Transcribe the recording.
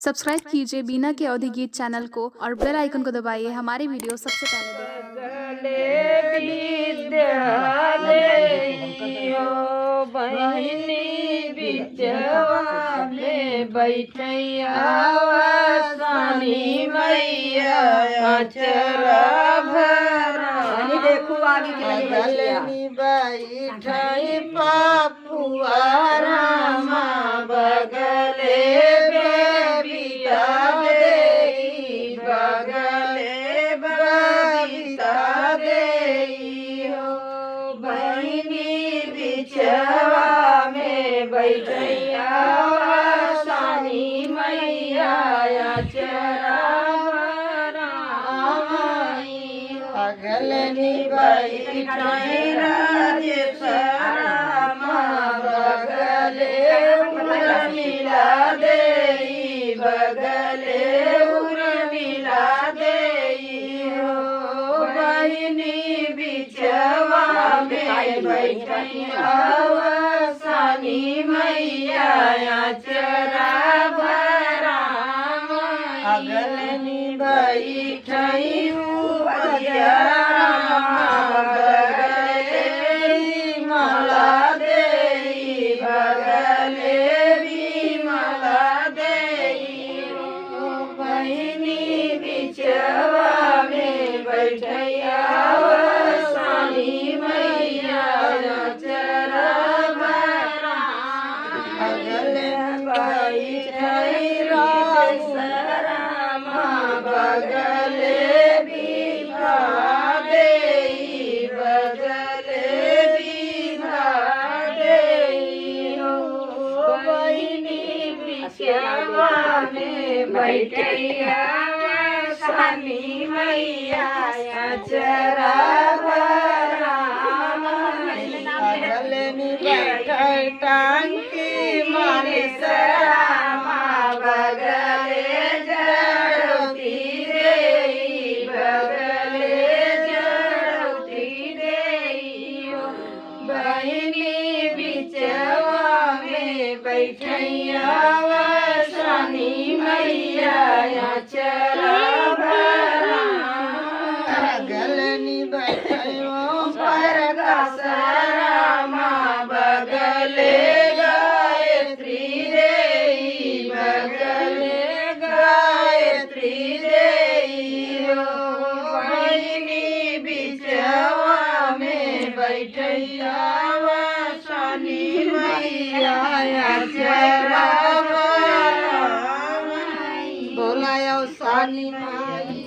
Subscribe कीजिए बीना के अवधि गीत चैनल को और बेल आइकन को दबाइए हमारी वीडियो सबसे पहले अगलनी बैठाई राजेशरामा बगले उर्मिला देई बगले उर्मिला देई हो बहिनी बिछवा में बैठाई आवासानी मैया चरा भरामा अगलनी बैठाई बैठैया सानी मैया चरा अगलनी बैठै टांकी मारे सरामा बगले जड़ती देई बगले जड़ती देई बहिनी बिचवा में बैठैया चरा अगलनी बैठो पर कसरामा बगले गायत्री देई बगले गायत्री देई हो बहिनी बिचवा में बैठैया शनि मैया चरा बोलायो सानी माई।